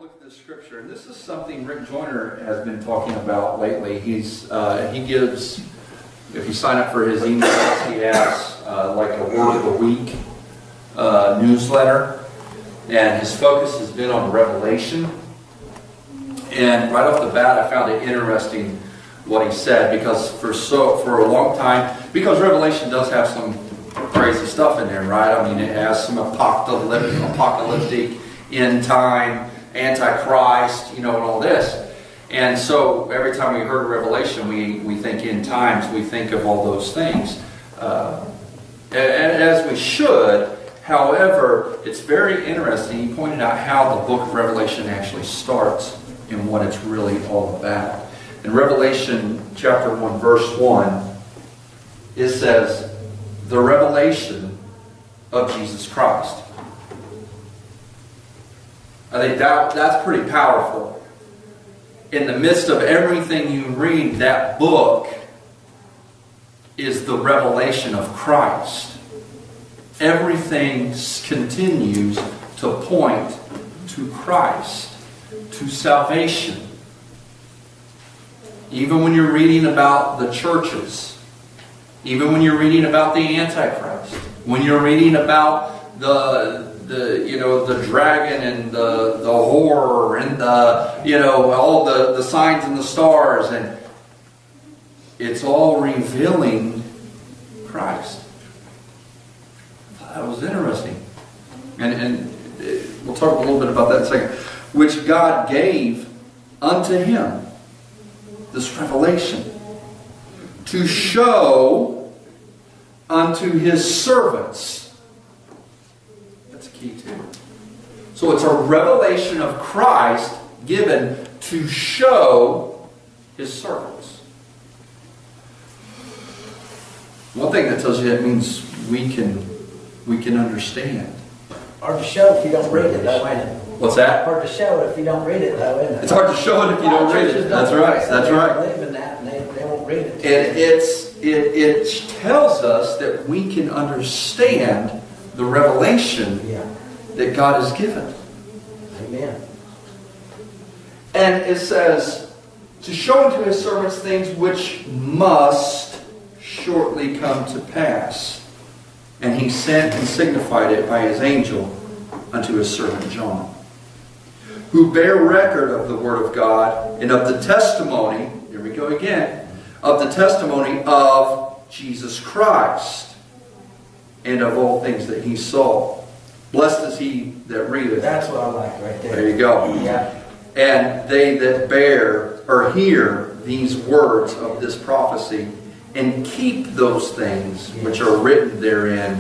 look at this scripture, and this is something Rick Joyner has been talking about lately. He gives, if you sign up for his emails, he has like a word of the week newsletter, and his focus has been on Revelation. And right off the bat, I found it interesting what he said, because for a long time, because Revelation does have some crazy stuff in there, right? I mean, it has some apocalyptic end time, Antichrist, and all this. And so every time we heard Revelation, we think end times, we think of all those things. As we should. However, it's very interesting. He pointed out how the book of Revelation actually starts and what it's really all about. In Revelation chapter 1, verse 1, it says, the revelation of Jesus Christ. I think that's pretty powerful. In the midst of everything you read, that book is the revelation of Christ. Everything continues to point to Christ, to salvation. Even when you're reading about the churches, even when you're reading about the Antichrist, when you're reading about the dragon and the horror and all the signs and the stars, and it's all revealing Christ. That was interesting. And we'll talk a little bit about that in a second. Which God gave unto him, this revelation, to show unto his servants. That's key too. So it's a revelation of Christ given to show his servants. One thing that tells you that means we can understand. Hard to show if you don't read it, though, ain't it? What's that? Hard to show it if you don't read it, though, isn't it? It's hard to show it if you don't read it. That's right. That's right. They believe in that, and they won't read it. And it tells us that we can understand the revelation that God has given. Amen. And it says, to show unto his servants things which must shortly come to pass. And he sent and signified it by his angel unto his servant John, who bear record of the word of God and of the testimony, here we go again, of the testimony of Jesus Christ, and of all things that he saw. Blessed is he that readeth. That's what I like right there. There you go. Yeah. And they that bear or hear these words of this prophecy, and keep those things which are written therein,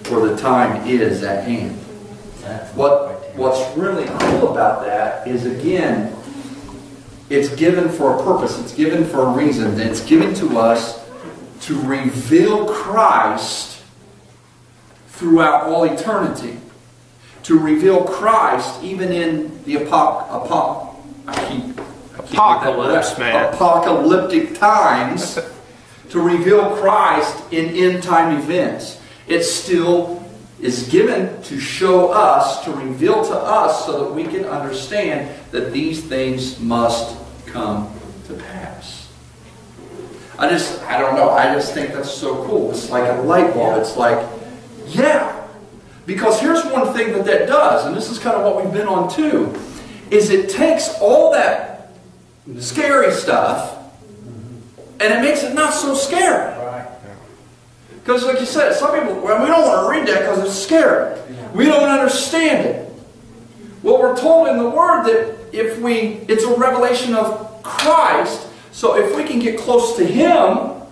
for the time is at hand. What's really cool about that is, again, it's given for a purpose. It's given for a reason. It's given to us to reveal Christ throughout all eternity. To reveal Christ even in the apocalyptic times. To reveal Christ in end time events. It still is given to show us, to reveal to us, so that we can understand that these things must come to pass. I don't know, I just think that's so cool. It's like a light bulb. It's like, yeah. Because here's one thing that does, and this is kind of what we've been on too, is it takes all that scary stuff and it makes it not so scary. Right. Because like you said, some people, well, we don't want to read that because it's scary. We don't understand it. Well, we're told in the Word that it's a revelation of Christ, so if we can get close to Him,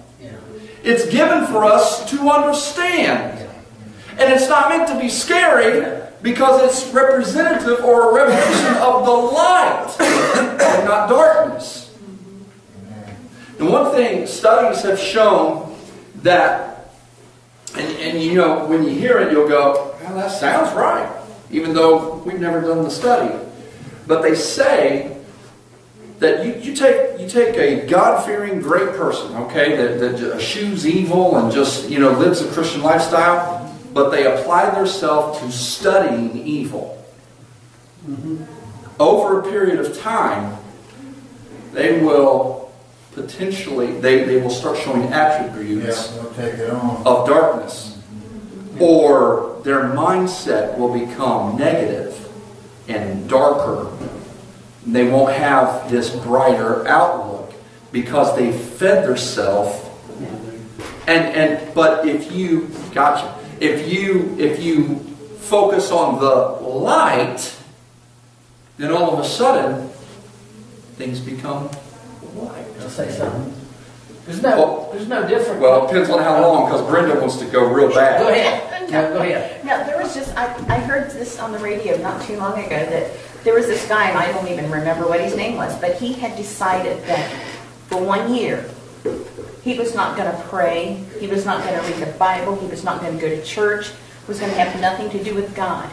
it's given for us to understand. And it's not meant to be scary because it's representative or a revelation of the light and not darkness. And one thing, studies have shown that, and when you hear it, you'll go, well, that sounds right, even though we've never done the study. But they say that you take a God-fearing, great person, okay, that eschews evil and just, lives a Christian lifestyle, but they apply themselves to studying evil. over a period of time, they will potentially, they will start showing attributes of darkness. Or their mindset will become negative and darker. They won't have this brighter outlook because they fed themselves. But if you if you focus on the light, then all of a sudden things become light. I'll say something. There's no difference. Well, it depends on how long, because Brenda wants to go real bad. Go ahead. No, go ahead. No, there was just, I heard this on the radio not too long ago, that there was this guy, and I don't even remember what his name was, but he had decided that for 1 year, he was not going to pray, he was not going to read the Bible, he was not going to go to church, was going to have nothing to do with God.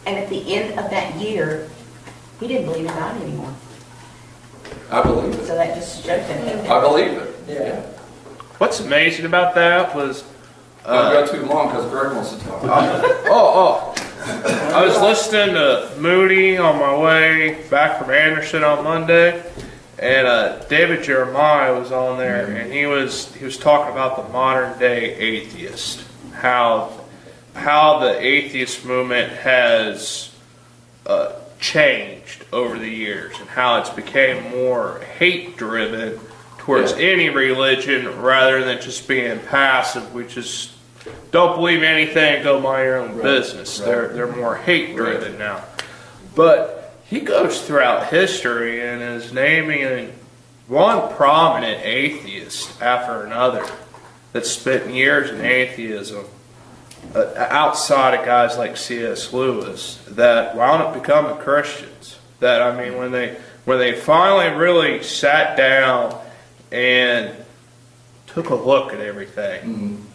And at the end of that year, he didn't believe in God anymore. I believe it. So that just showed him. I believe it. Yeah. What's amazing about that was... Don't go too long because Greg wants to talk. I was listening to Moody on my way back from Anderson on Monday, and David Jeremiah was on there, and he was talking about the modern day atheist, how the atheist movement has changed over the years, and how it's became more hate driven towards any religion rather than just being passive. We just don't believe anything, go mind your own business. They're more hate driven now. But he goes throughout history and is naming one prominent atheist after another that spent years in atheism, outside of guys like C.S. Lewis, that wound up becoming Christians. That, I mean, when they finally really sat down and took a look at everything,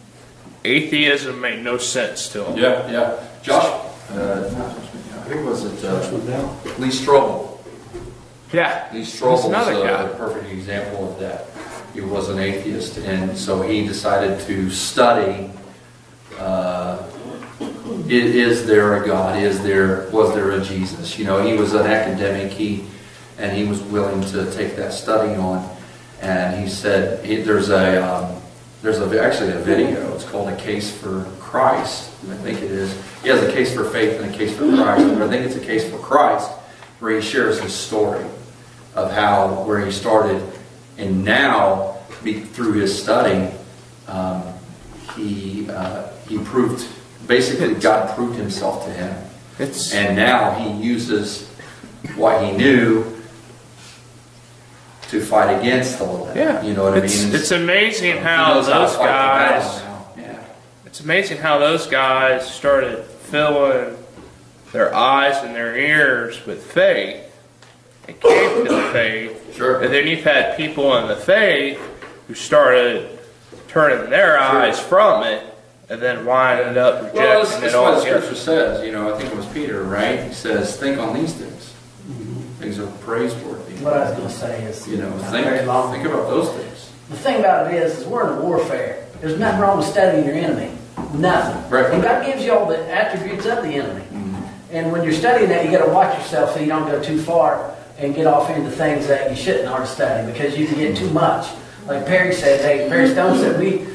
atheism made no sense to them. Yeah. Josh, who was it? Lee Strobel. Yeah. Lee Strobel another guy. is a perfect example of that. He was an atheist, and so he decided to study, is there a God? Was there a Jesus? You know, he was an academic, and he was willing to take that study on. And he said, there's actually a video. It's called A Case for Christ. I think it is. He has a case for faith and a case for Christ. But I think it's a case for Christ, where he shares his story of where he started, and now through his study, he proved, basically God proved himself to him, and now he uses what he knew to fight against all of that. Yeah. You know what I mean? It's amazing how those guys. Yeah. It's amazing how those guys started filling their eyes and their ears with faith and came to the faith. Sure. And then you've had people in the faith who started turning their eyes from it and then winded up rejecting Well, that's it what the altogether. Scripture says. You know, I think it was Peter, right? He says, "Think on these things. Things are praiseworthy." What I was going to say is, You know, not think very long. about those things. The thing about it is we're in a warfare. There's nothing wrong with studying your enemy. Nothing. Right. And God gives you all the attributes of the enemy. And when you're studying that, you got to watch yourself so you don't go too far and get off into things that you shouldn't ought to study, because you can get too much. Like Perry said, Perry Stone said, we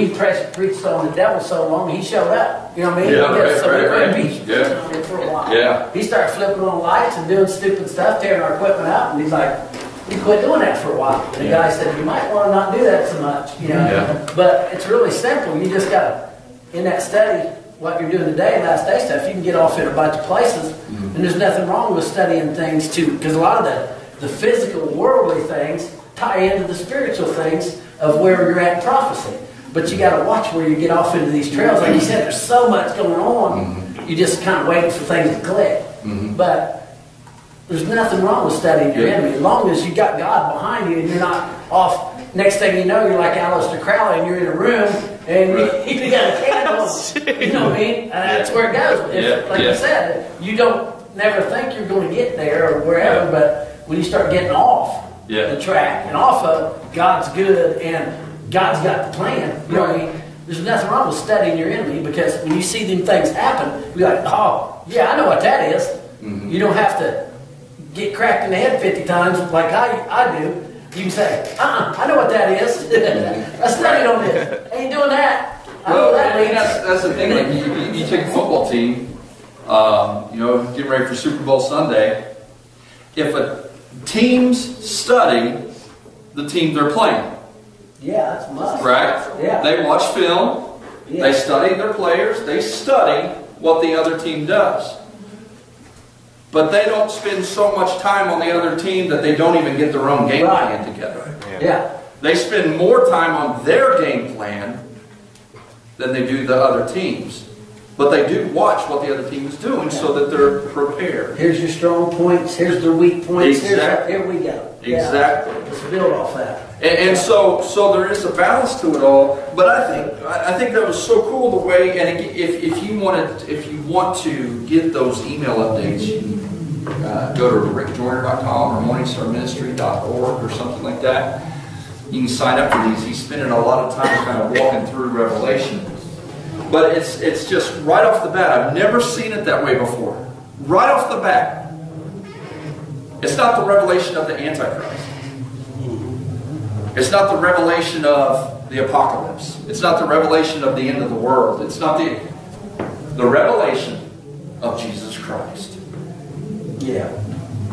preached on the devil so long he showed up. You know what I mean? Yeah, So we couldn't right. be Yeah. on it for a while. Yeah. He started flipping on lights and doing stupid stuff, tearing our equipment out, and he's like, we quit doing that for a while. And the guy said, you might want to not do that so much, you know. Yeah. But it's really simple. You just got to, in that study, what you're doing today, last day stuff, you can get off in a bunch of places, and there's nothing wrong with studying things too, because a lot of the physical, worldly things tie into the spiritual things of where you're at in prophecy. But you got to watch where you get off into these trails. Like you said, there's so much going on. You just kind of waiting for things to click. But there's nothing wrong with studying your enemy, as long as you got God behind you and you're not off. Next thing you know, you're like Aleister Crowley and you're in a room and you got a candle. You know what I mean? And that's where it goes. Like I said, you don't never think you're going to get there or wherever, but when you start getting off the track and off of God's good and God's got the plan, you know what I mean? There's nothing wrong with studying your enemy, because when you see them things happen, you're like, oh, yeah, I know what that is. You don't have to get cracked in the head 50 times like I do, you can say, I know what that is. I studied on this. I ain't doing that. I know Well, that I mean, means. that's the thing. Like you take a football team, getting ready for Super Bowl Sunday. If a team's study the team they're playing, Yeah, that's a must. right? Yeah. They watch film. Yeah. They study their players. They study what the other team does. But they don't spend so much time on the other team that they don't even get their own game plan together. Yeah. They spend more time on their game plan than they do the other teams. But they do watch what the other team is doing so that they're prepared. Here's your strong points. Here's their weak points. Exactly. Here we go. Exactly. Yeah. Let's build off that. And so there is a balance to it all. But I think that was so cool the way. And if you want to get those email updates, you can go to rickjoyner.com or morningstarministry.org or something like that. You can sign up for these. He's spending a lot of time kind of walking through Revelation. But it's just right off the bat. I've never seen it that way before. Right off the bat. It's not the revelation of the Antichrist. It's not the revelation of the apocalypse. It's not the revelation of the end of the world. It's not the revelation of Jesus Christ. Yeah.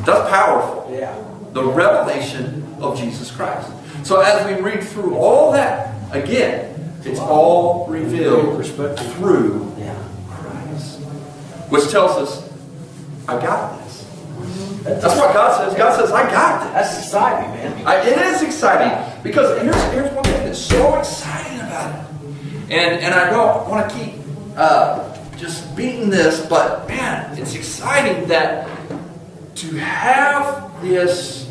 That's powerful. Yeah. The revelation of Jesus Christ. So as we read through all that, again, it's all revealed through Christ. Which tells us, I got this. That's what God says. God says, I got this. That's exciting, man. It is exciting. Because here's one thing that's so exciting about it. And I don't want to keep just beating this, but man, it's exciting that to have this,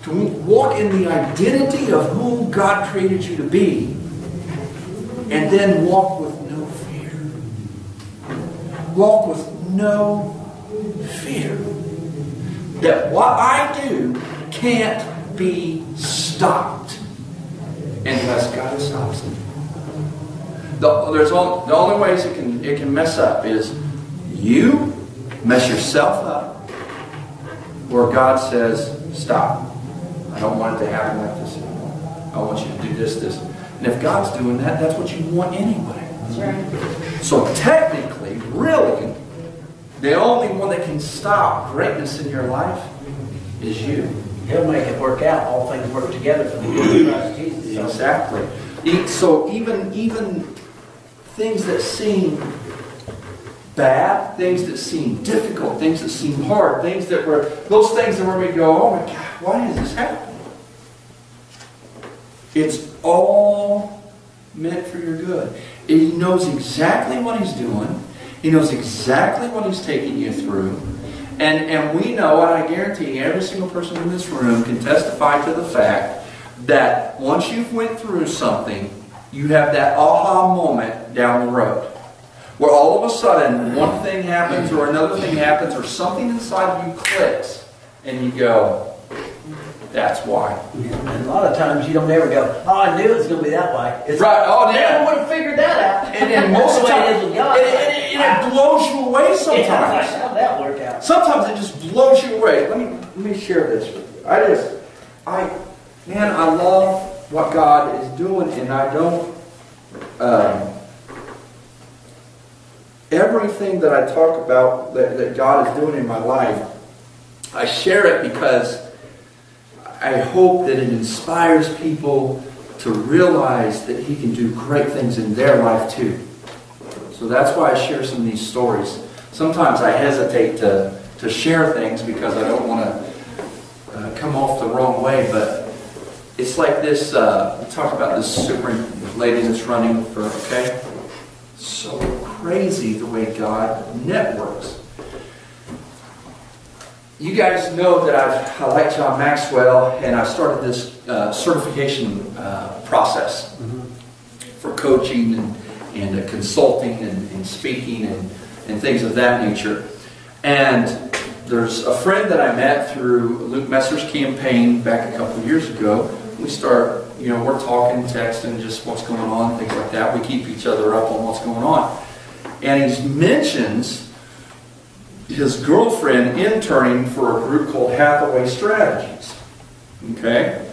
to walk in the identity of whom God created you to be, and then walk with no fear. Walk with no fear. That what I do can't be stopped unless God stops it. The only ways it can mess up is you mess yourself up, or God says, stop. I don't want it to happen like this anymore. I want you to do this. And if God's doing that, that's what you want anyway. That's right. So technically, really, the only one that can stop greatness in your life is you. He'll make it work out. All things work together for the good of Christ Jesus. So. Exactly. So even things that seem bad, things that seem difficult, things that seem hard, those things that where we go, oh my God, why is this happening? It's all meant for your good. He knows exactly what He's doing. He knows exactly what He's taking you through. And we know, and I guarantee every single person in this room can testify to the fact that once you've went through something, you have that aha moment down the road. Where all of a sudden, one thing happens or another thing happens or something inside of you clicks and you go, that's why. And a lot of times you don't ever go, oh, I knew it was going to be that way. It's right. Oh, yeah. I would have figured that out. And most of the time, it blows you away sometimes. Yeah, how'd that work out? Sometimes it just blows you away. Let me share this with you. I love what God is doing, and I don't. Everything that I talk about that God is doing in my life, I share it because I hope that it inspires people to realize that He can do great things in their life too. So that's why I share some of these stories. Sometimes I hesitate to share things because I don't want to come off the wrong way, but it's like this, we talked about this super lady that's running for, okay? So crazy the way God networks. You guys know that I like John Maxwell, and I started this certification process for coaching and consulting and speaking and things of that nature. And there's a friend that I met through Luke Messer's campaign back a couple of years ago. We start, we're talking, texting, just what's going on, things like that. We keep each other up on what's going on. And he mentions his girlfriend interning for a group called Hathaway Strategies. Okay?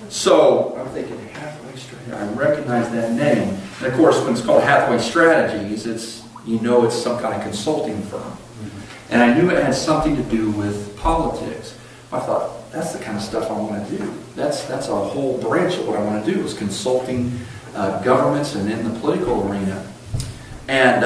So, I'm thinking, Hathaway Strategies, I recognize that name. And of course, when it's called Hathaway Strategies, it's, you know, it's some kind of consulting firm. And I knew it had something to do with politics. I thought, that's the kind of stuff I want to do. That's a whole branch of what I want to do, is consulting governments and in the political arena. And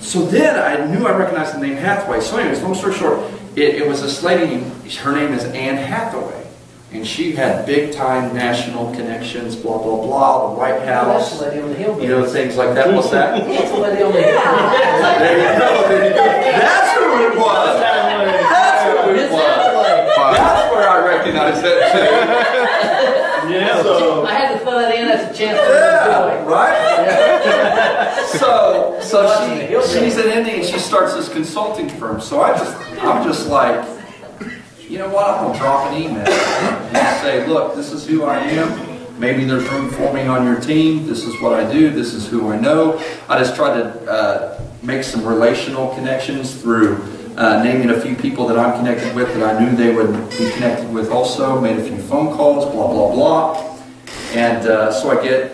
so then I knew I recognized the name Hathaway. So anyways, long story short, it was this lady, her name is Anne Hathaway. And she had big-time national connections, blah, blah, blah, the White House, That's the lady on the hill. you know, things like that. What's that? That's the lady on the hill. There you go. There you go. That's who it was. That's who it was. That's where I recognized that too. Yeah. So, I had to throw that in as a chance to yeah, enjoy. right? So she's an Indian. She starts this consulting firm. So I'm just like, you know what? I'm gonna drop an email and say, look, this is who I am. Maybe there's room for me on your team. This is what I do. This is who I know. I just tried to make some relational connections through naming a few people that I'm connected with that I knew they would be connected with also. Made a few phone calls, blah, blah, blah. And so I get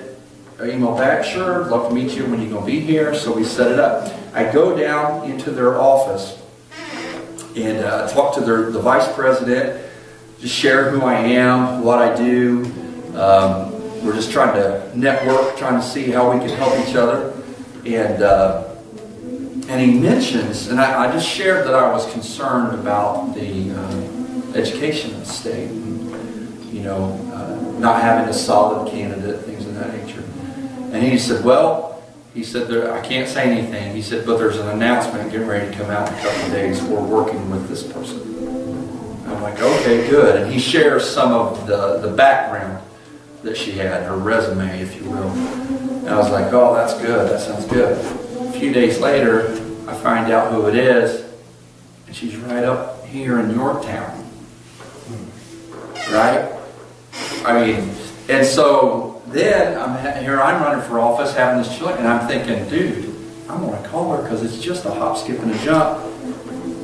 an email back, sure, love to meet you when you're going to be here. So we set it up. I go down into their office and talk to the vice president, just share who I am, what I do. We're just trying to network, trying to see how we can help each other. And he mentions, and I just shared that I was concerned about the education of the state, and, you know, not having a solid candidate, things of that nature. And he said, well, he said, I can't say anything. He said, but there's an announcement getting ready to come out in a couple of days. We're working with this person. I'm like, okay, good. And he shares some of the background that she had, her resume, if you will. And I was like, oh, that's good. That sounds good. A few days later, I find out who it is, and she's right up here in Yorktown. Right? I mean, and so then I'm running for office, having this children, and I'm thinking, dude, I'm going to call her because it's just a hop, skip, and a jump.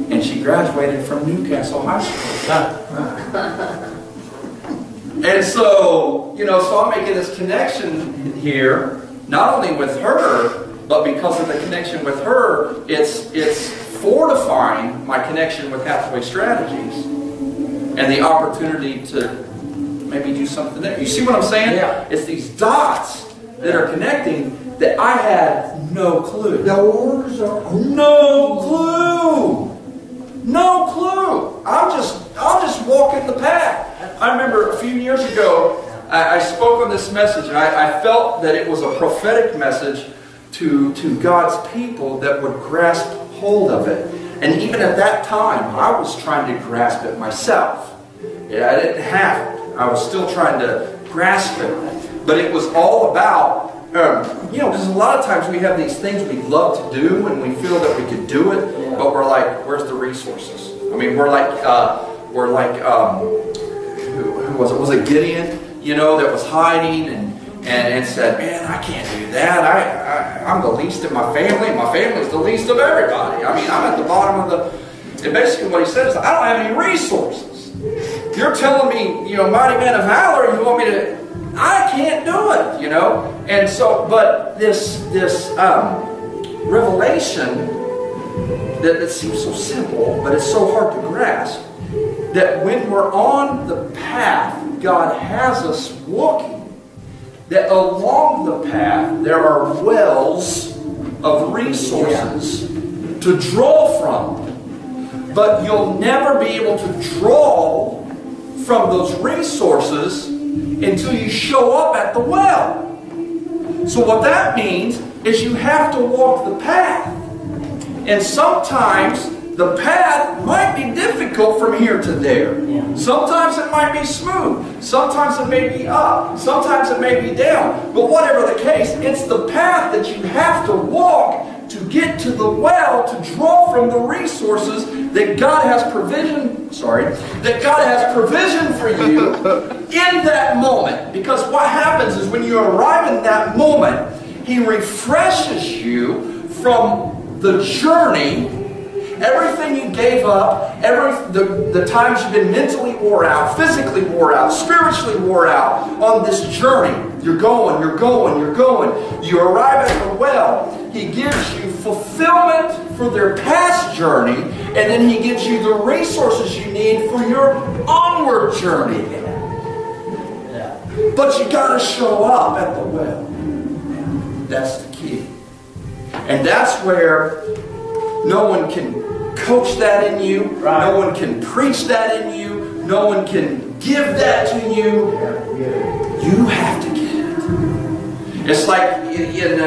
And she graduated from Newcastle High School. And so, you know, so I'm making this connection here, not only with her, but because of the connection with her, it's fortifying my connection with Hathaway Strategies and the opportunity to maybe do something there. You see what I'm saying? Yeah. It's these dots that are connecting that I had no clue. No clue. No clue. I'm just walking the path. I remember a few years ago, I spoke on this message, and I felt that it was a prophetic message to God's people that would grasp hold of it. And even at that time, I was trying to grasp it myself. Yeah, I didn't have it. I was still trying to grasp it. But it was all about, you know, because a lot of times we have these things we love to do, and we feel that we could do it, but we're like, where's the resources? I mean, we're like, who was it? Was it Gideon? You know, that was hiding and said, man, I can't do that. I'm the least of my family. My family's the least of everybody. I mean, I'm at the bottom of the... And basically what he said is, I don't have any resources. You're telling me, you know, mighty man of valor, you want me to... I can't do it, you know. And so, but this revelation that seems so simple, but it's so hard to grasp, that when we're on the path God has us walking, that along the path there are wells of resources to draw from. But you'll never be able to draw from those resources until you show up at the well. So what that means is you have to walk the path. And sometimes the path might be difficult from here to there. Sometimes it might be smooth. Sometimes it may be up. Sometimes it may be down. But whatever the case, it's the path that you have to walk to get to the well, to draw from the resources that God has provision, that God has provision for you in that moment. Because what happens is when you arrive in that moment, He refreshes you from the journey, everything you gave up, the times you've been mentally wore out, physically wore out, spiritually wore out on this journey. You're going, you're going, you're going. You arrive at the well. He gives you fulfillment for their past journey, and then He gives you the resources you need for your onward journey. But you got to show up at the well. That's the key. And that's where no one can coach that in you. Right. No one can preach that in you. No one can give that to you. You have to get it. It's like in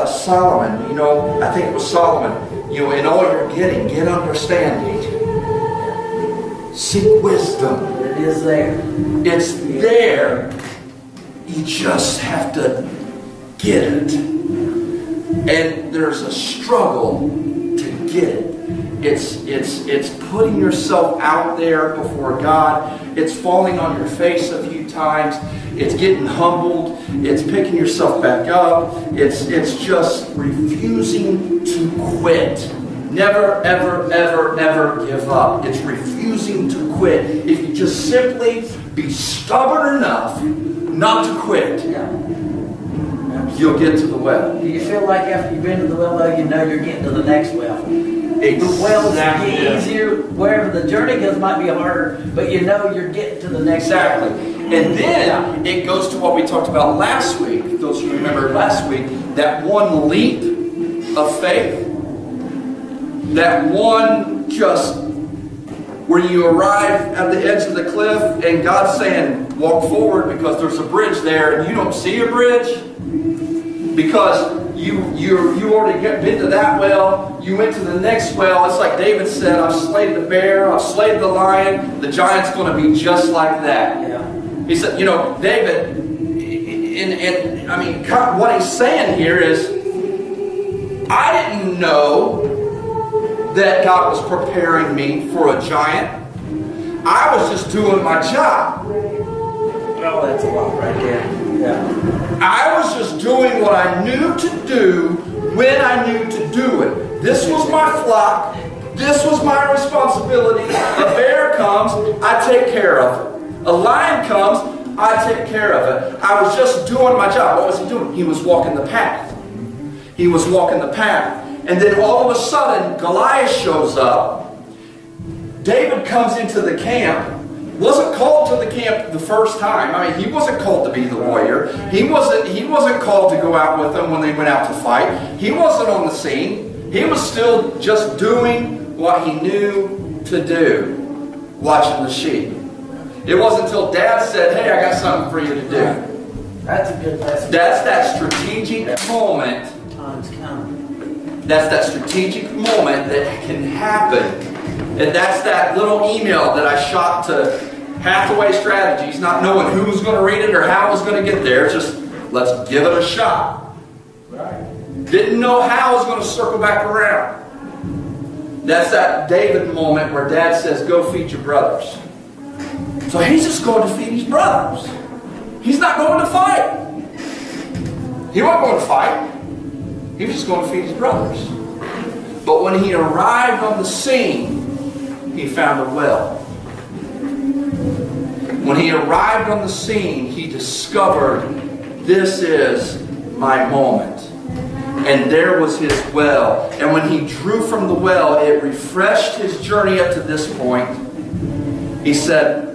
Solomon, you know, I think it was Solomon, you know, in all you're getting, get understanding. Seek wisdom. It is there. It's there. You just have to get it. And there's a struggle to get it. It's putting yourself out there before God. It's falling on your face a few times. It's getting humbled. It's picking yourself back up. It's just refusing to quit. Never, ever, ever, ever give up. It's refusing to quit. If you just simply be stubborn enough not to quit, you'll get to the well. Do you feel like after you've been to the well, you know you're getting to the next well? Exactly. The wells get easier. Wherever the journey goes might be harder, but you know you're getting to the next well. And then it goes to what we talked about last week. Those who remember last week, that one leap of faith. That one just where you arrive at the edge of the cliff and God's saying, walk forward because there's a bridge there and you don't see a bridge because you already been to that well, you went to the next well. It's like David said, I've slayed the bear, I've slayed the lion, the giant's going to be just like that. Yeah. He said, you know, David, and I mean, what he's saying here is, I didn't know that God was preparing me for a giant. I was just doing my job. Oh, that's a lot right there. Yeah. I was just doing what I knew to do when I knew to do it. This was my flock. This was my responsibility. A bear comes, I take care of it. A lion comes, I take care of it. I was just doing my job. What was he doing? He was walking the path. He was walking the path. And then all of a sudden, Goliath shows up. David comes into the camp. Wasn't called to the camp the first time. I mean, he wasn't called to be the warrior. He wasn't called to go out with them when they went out to fight. He wasn't on the scene. He was still just doing what he knew to do, watching the sheep. It wasn't until Dad said, hey, I got something for you to do. That's a good lesson. That's that strategic moment. Time's coming. That's that strategic moment that can happen. And that's that little email that I shot to Hathaway Strategies, not knowing who was going to read it or how it was going to get there. It's just, let's give it a shot. Right. Didn't know how I was going to circle back around. That's that David moment where Dad says, go feed your brothers. So he's just going to feed his brothers. He's not going to fight. He wasn't going to fight. He was just going to feed his brothers. But when he arrived on the scene, he found a well. When he arrived on the scene, he discovered, this is my moment. And there was his well. And when he drew from the well, it refreshed his journey up to this point. He said,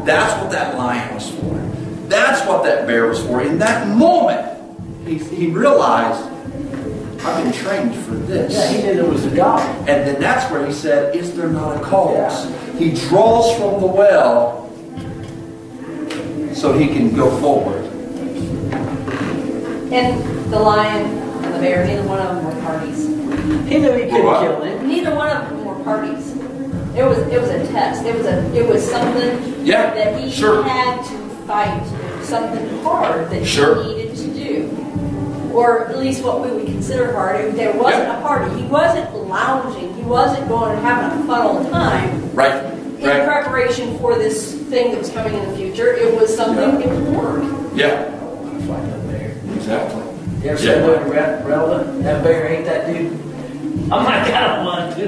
that's what that lion was for. That's what that bear was for. In that moment, he realized, I've been trained for this. Yeah, he knew there was a God. And then that's where he said, is there not a cause? Yeah. He draws from the well so he can go forward. And the lion and the bear, neither one of them were parties. He knew he couldn't kill him. Neither one of them were parties. It was a test. It was something that he had to fight, something hard that he needed to do. Or at least what we would consider hard. There wasn't a party. He wasn't lounging. He wasn't going and having a fun old time. Right. In preparation for this thing that was coming in the future. It was something, it was work. Yeah. Like that bear. Exactly. You ever seen that relevant? That bear ate that dude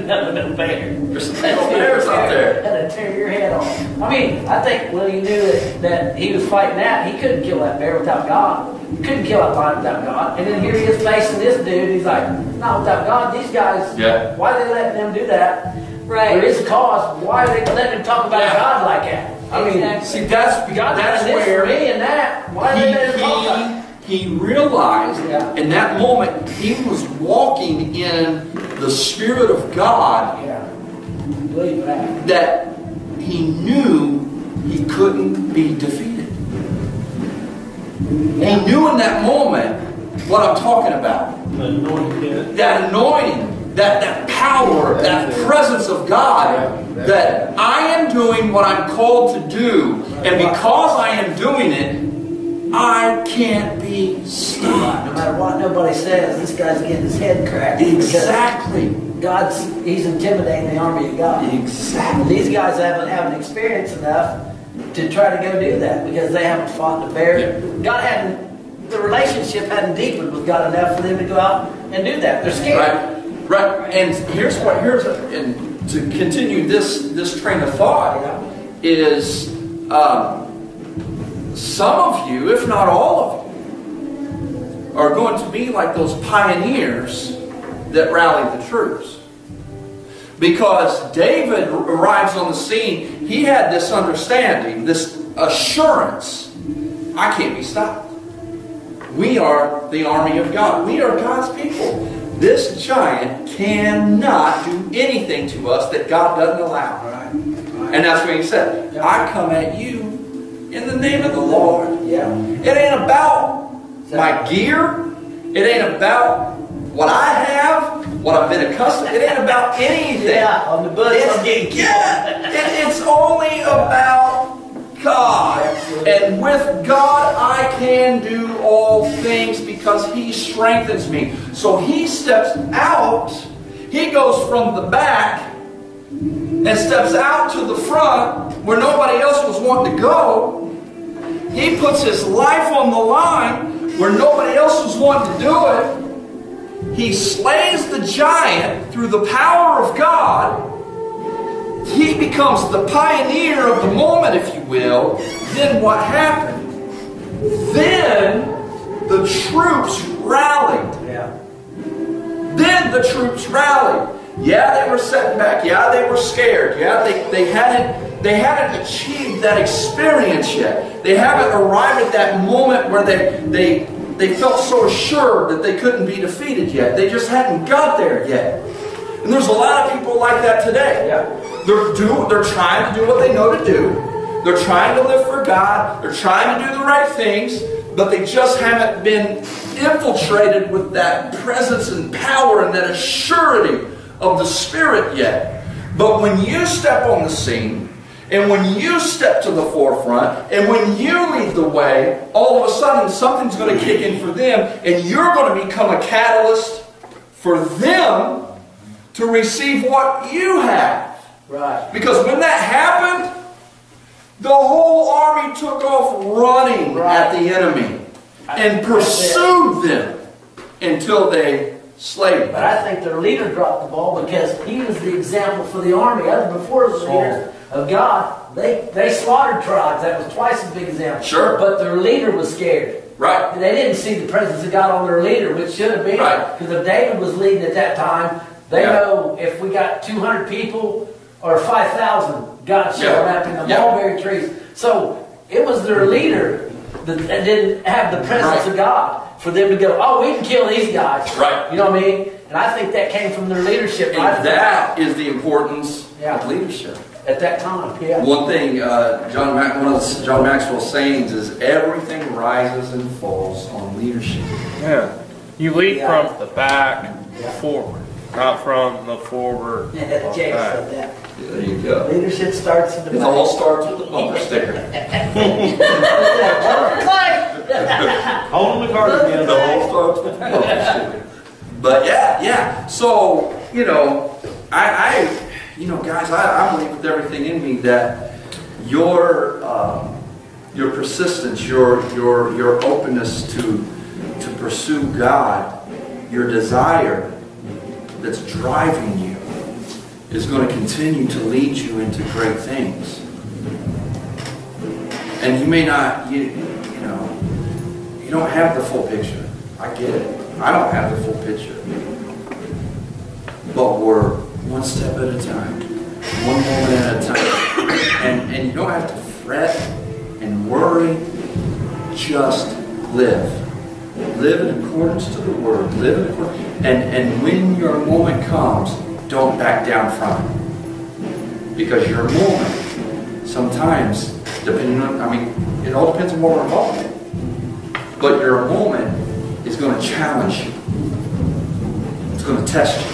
do nothing with no bear. There's some little bears out there. That'd tear your head off. I mean, I think when he knew that he was fighting that, he couldn't kill that bear without God. He couldn't kill that lion without God. And then here he is facing this dude. He's like, not without God. These guys, why are they letting them do that? Right. There is a cause. Why are they letting him talk about God like that? I mean, see, that's where me and that. Why are they letting him talk about it? He realized in that moment he was walking in the Spirit of God, that he knew he couldn't be defeated. He knew in that moment what I'm talking about. That anointing, that power, that presence of God, that I am doing what I'm called to do, and because I am doing it, I can't be stopped. No matter what nobody says, this guy's getting his head cracked. Exactly. He's intimidating the army of God. Exactly. These guys haven't experienced enough to try to go do that because they haven't fought the bear. The relationship hadn't deepened with God enough for them to go out and do that. They're scared. Right. And and to continue this train of thought is some of you, if not all of you, are going to be like those pioneers that rallied the troops. Because David arrives on the scene, he had this understanding, this assurance, I can't be stopped. We are the army of God. We are God's people. This giant cannot do anything to us that God doesn't allow. And that's what he said. I come at you in the name of the Lord. It ain't about my gear. It ain't about what I have, what I've been accustomed. It ain't about anything. On the bus, I'm getting it's only about God. And with God, I can do all things because He strengthens me. So He steps out. He goes from the back and steps out to the front where nobody else was wanting to go. He puts his life on the line where nobody else was wanting to do it. He slays the giant through the power of God. He becomes the pioneer of the moment, if you will. Then what happened? Then the troops rallied. Then the troops rallied. Yeah, they were setting back. Yeah, they were scared. Yeah, they hadn't achieved that experience yet. They haven't arrived at that moment where they felt so assured that they couldn't be defeated yet. They just hadn't got there yet. And there's a lot of people like that today. They're trying to do what they know to do. They're trying to live for God. They're trying to do the right things, but they just haven't been infiltrated with that presence and power and that assurity of the Spirit yet. But when you step on the scene, and when you step to the forefront, and when you lead the way, all of a sudden something's going to kick in for them, and you're going to become a catalyst for them to receive what you have. Because when that happened, the whole army took off running at the enemy and pursued them until they slayed them. But I think their leader dropped the ball because he was the example for the army. Others before the leaders of God, they slaughtered tribes. That was twice as big example. But their leader was scared. They didn't see the presence of God on their leader, which should have been. Because if David was leading at that time, they know if we got 200 people or 5,000, God showed up in the mulberry trees. So it was their leader that didn't have the presence of God for them to go, oh, we can kill these guys. Right. You know what I mean? And I think that came from their leadership. And that is the importance of leadership. At that time, One thing, one of John Maxwell's sayings is, everything rises and falls on leadership. Yeah. You lead from the back forward, not from the forward. Jake said that. There you go. Leadership starts in the back. It all starts with the bumper sticker. Hold the card again. It all starts with the bumper sticker. But yeah. So, guys, I believe with everything in me that your persistence, your openness to pursue God, your desire that's driving you is going to continue to lead you into great things. And you may not, you don't have the full picture. I get it. I don't have the full picture. But we're one step at a time, one moment at a time. And you don't have to fret and worry. Just live. Live in accordance to the Word. Live in accordance. And when your moment comes, don't back down from it. Because your moment, sometimes, depending on, it all depends on what we're involved in. But your moment is going to challenge you. It's going to test you.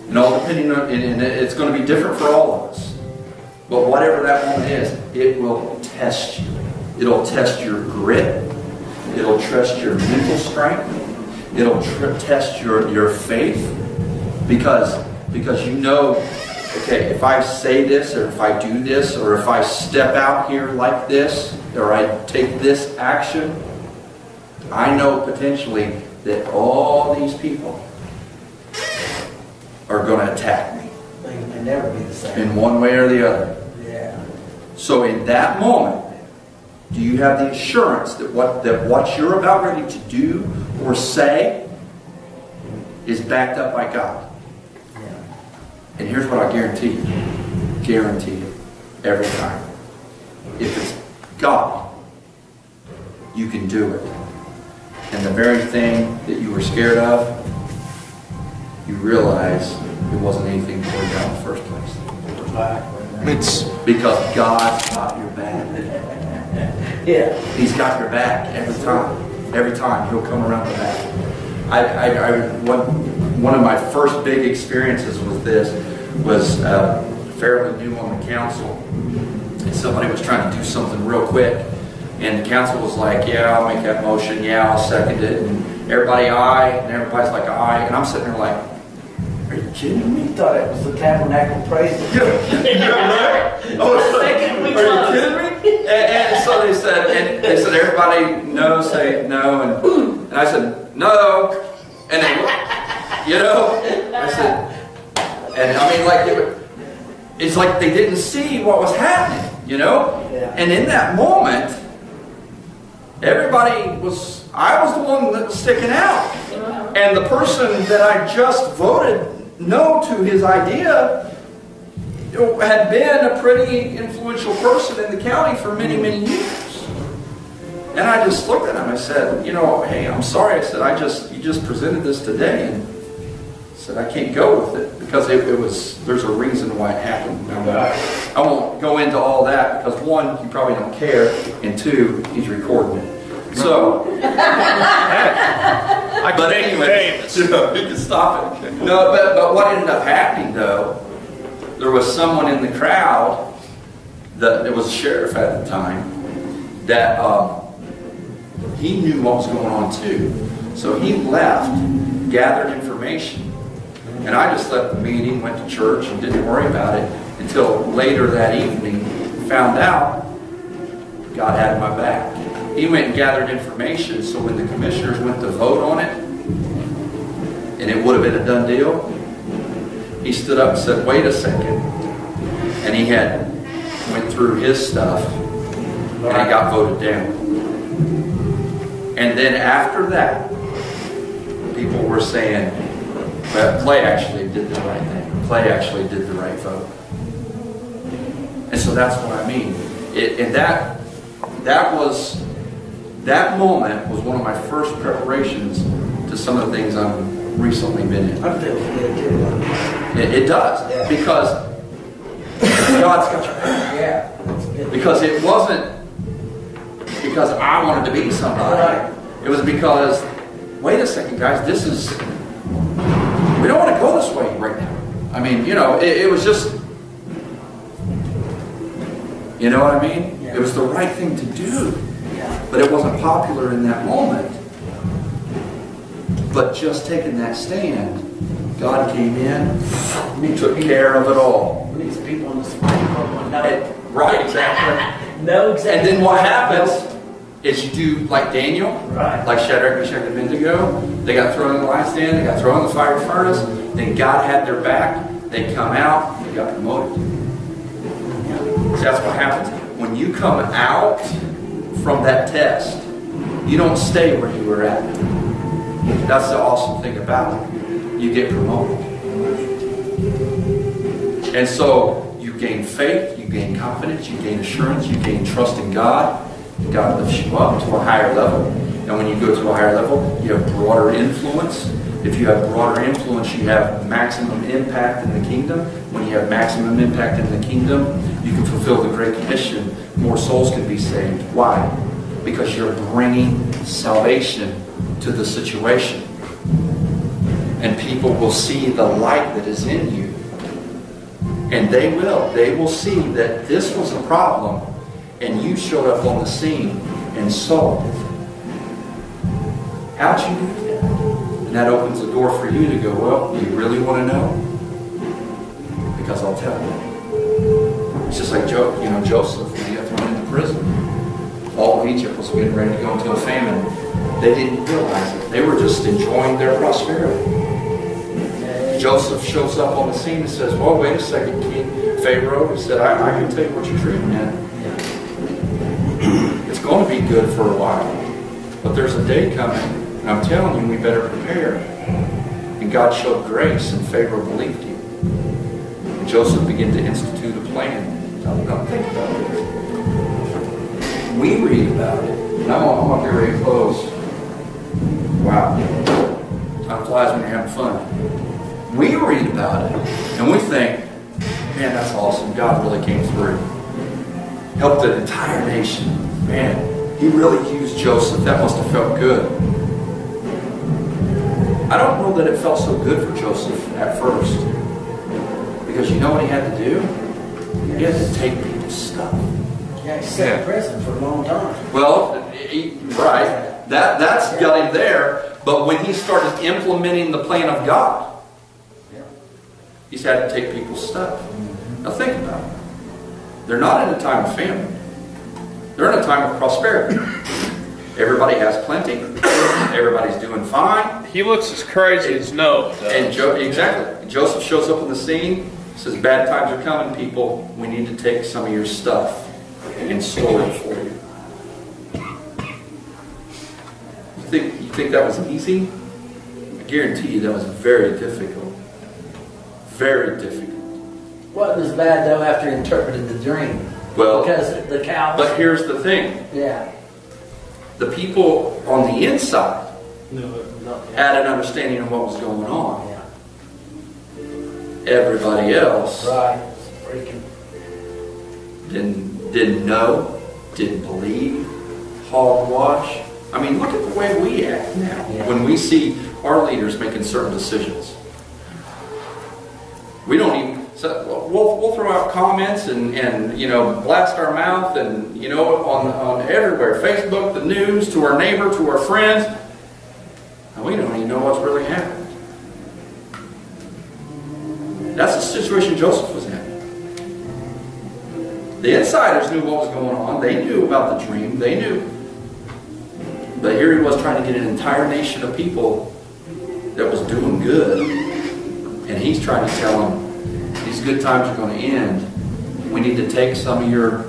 And all depending on, and it's going to be different for all of us. But whatever that moment is, it will test you. It'll test your grit. It'll test your mental strength. It'll test your faith. Because you know, okay, if I say this, or if I do this, or if I step out here like this, or I take this action, I know potentially that all these people are going to attack me. They can never be the same. In one way or the other. Yeah. So in that moment, do you have the assurance that what you're about ready to do or say is backed up by God? Yeah. And here's what I guarantee you. Guarantee you. Every time. If it's God, you can do it. And the very thing that you were scared of, you realize it wasn't anything for you in the first place. It's because God's got your back. Yeah. He's got your back every time. Every time He'll come around the back. One of my first big experiences with this was fairly new on the council. And somebody was trying to do something real quick. And the council was like, yeah, I'll make that motion. Yeah, I'll second it. And everybody, aye. And everybody's like, aye. And I'm sitting there like, are you kidding me? You thought it was the Tabernacle of Praise. Are you kidding me? And so they said, everybody no, say no. And I said, no. And they looked, I said, and it's like they didn't see what was happening, Yeah. And in that moment, I was the one that was sticking out. And the person that I just voted no to his idea had been a pretty influential person in the county for many, many years. And I just looked at him. I said, hey, I'm sorry. I said, you just presented this today. And I said, I can't go with it because there's a reason why it happened. I won't go into all that because one, you probably don't care, and two, he's recording it. So, but anyway, you can stop it. No, but what ended up happening though, there was someone in the crowd that was a sheriff at the time that he knew what was going on too. So he left, gathered information, and I just left the meeting, went to church, and didn't worry about it until later that evening. Found out God had my back. He went and gathered information, so when the commissioners went to vote on it, and it would have been a done deal, he stood up and said, wait a second. And he went through his stuff, and it got voted down. And then after that, people were saying, well, Clay actually did the right thing. Clay actually did the right vote. And so that's what I mean. That moment was one of my first preparations to some of the things I've recently been in. I feel good too. It does. Yeah. Because God's got your back. Yeah. Because it wasn't because I wanted to be somebody. Right. It was because, wait a second, guys, we don't want to go this way right now. I mean, it was just, you know what I mean? Yeah. It was the right thing to do. Yeah. But it wasn't popular in that moment. But just taking that stand, God came in, He took care of it all. We need some people on the Supreme Court. Right, exactly. No, exactly. And then what happens is you do like Daniel, Right. like Shadrach, Meshach, and Abednego. They got thrown in the lion's den, they got thrown in the fiery furnace. Then God had their back. They come out, they got promoted. See, that's what happens. When you come out from that test, you don't stay where you were at. That's the awesome thing about it. You get promoted. And so you gain faith, you gain confidence, you gain assurance, you gain trust in God. God lifts you up to a higher level. And when you go to a higher level, you have broader influence. If you have broader influence, you have maximum impact in the kingdom. When you have maximum impact in the kingdom, you can fulfill the Great Commission. More souls can be saved. Why? Because you're bringing salvation to the situation. And people will see the light that is in you. And they will see that this was a problem and you showed up on the scene and solved it. How'd you do that? And that opens the door for you to go, well, you really want to know? Because I'll tell you. It's just like Joseph when he got thrown into prison. All of Egypt was getting ready to go into a famine. They didn't realize it. They were just enjoying their prosperity. Joseph shows up on the scene and says, well, wait a second, King Pharaoh. He said, I can tell you what you're treating, man. It's going to be good for a while. But there's a day coming, and I'm telling you, we better prepare. And God showed grace, and Pharaoh believed him. And Joseph began to institute a plan. Now think about it. We read about it, and I'm going to get ready to close. Wow. Time flies when you're having fun. We read about it, and we think, man, that's awesome. God really came through. Helped an entire nation. Man, he really used Joseph. That must have felt good. I don't know that it felt so good for Joseph at first. Because you know what he had to do? He had to take people's stuff. Yeah, he sat in prison for a long time. Well, right. That's got him there. But when he started implementing the plan of God, he's had to take people's stuff. Now think about it. They're not in a time of famine. They're in a time of prosperity. Everybody has plenty. Everybody's doing fine. He looks as crazy as Noah does. And exactly. Joseph shows up on the scene, says, bad times are coming, people. We need to take some of your stuff and store it for you. You think that was easy? I guarantee you that was very difficult. Very difficult. Wasn't as bad though after he interpreted the dream. Well, because the cows. But here's the thing. Yeah. The people on the inside had an understanding of what was going on. Yeah. Everybody else freaking didn't know, didn't believe, hogwash. I mean, look at the way we act now when we see our leaders making certain decisions. We don't even. So we'll throw out comments and blast our mouth and on everywhere, Facebook, the news, to our neighbor, to our friends, and we don't even know what's really happened. That's the situation Joseph was in. The insiders knew what was going on. They knew about the dream. They knew. But here he was trying to get an entire nation of people that was doing good, and he's trying to tell them, these good times are going to end. We need to take some of your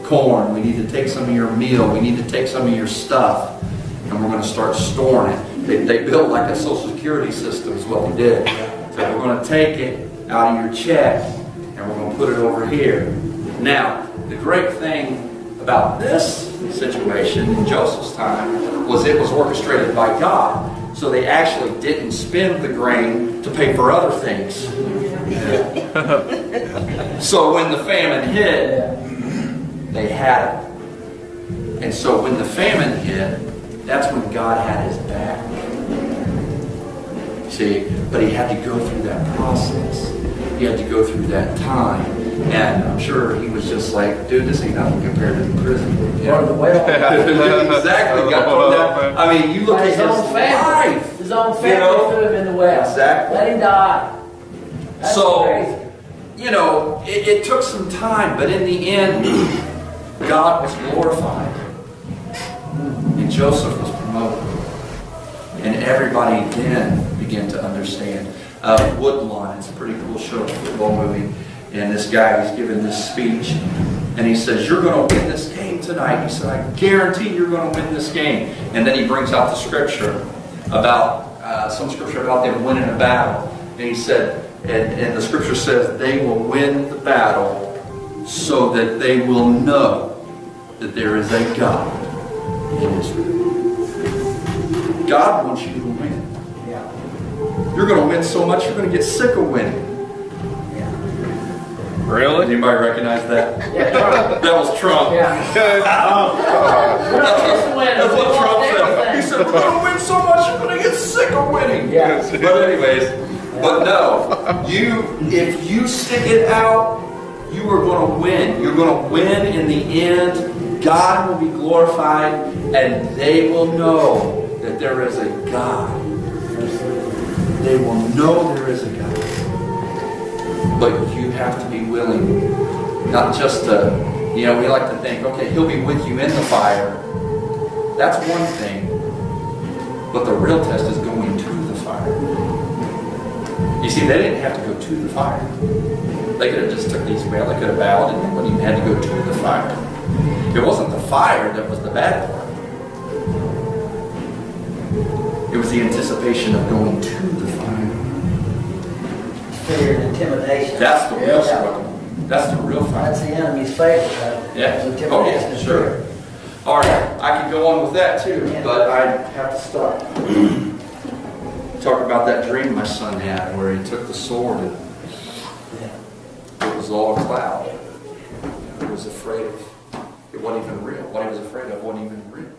corn. We need to take some of your meal. We need to take some of your stuff. And we're going to start storing it. They built like a Social Security system is what they did. So we're going to take it out of your check and we're going to put it over here. Now, the great thing about this situation in Joseph's time was it was orchestrated by God. So they actually didn't spend the grain to pay for other things. So when the famine hit, they had it. And so when the famine hit, that's when God had his back. See, but he had to go through that process. He had to go through that time. And I'm sure he was just like, dude, this ain't nothing compared to the prison. Yeah. Or the well. Exactly. Got thrown down. I mean, you look at his own life. His own family threw him in the well. Exactly. Let him die. That's crazy. It took some time, but in the end, God was glorified. Joseph was promoted. And everybody then began to understand. Woodlawn, it's a pretty cool show, football movie. And this guy, he's giving this speech. And he says, you're going to win this game tonight. He said, I guarantee you're going to win this game. And then he brings out the scripture about, some scripture about them winning a battle. And he said, and the scripture says, they will win the battle so that they will know that there is a God in Israel. God wants you to win. You're going to win so much, you're going to get sick of winning. Really? Anybody recognize that? Yeah, Trump. That was Trump. Yeah. That's what Trump said. He said, we're going to win so much, you're going to get sick of winning. Yeah. But anyways, but no, if you stick it out, you are going to win. You're going to win in the end. God will be glorified, and they will know that there is a God. They will know there is a God. But you have to be willing, not just to, we like to think, okay, he'll be with you in the fire. That's one thing. But the real test is going to the fire. You see, they didn't have to go to the fire. They could have just took these well, they could have bowed and they wouldn't even had to go to the fire. It wasn't the fire that was the bad part. It was the anticipation of going to the fire. Fear and intimidation. That's the real struggle. That's the real fight. That's the enemy's favorite. Yeah. Intimidation Oh, yeah, and sure. fear. All right, I could go on with that too, but I have to stop. Talk about that dream my son had where he took the sword and it was all a cloud. He was afraid of, it wasn't even real. What he was afraid of wasn't even real.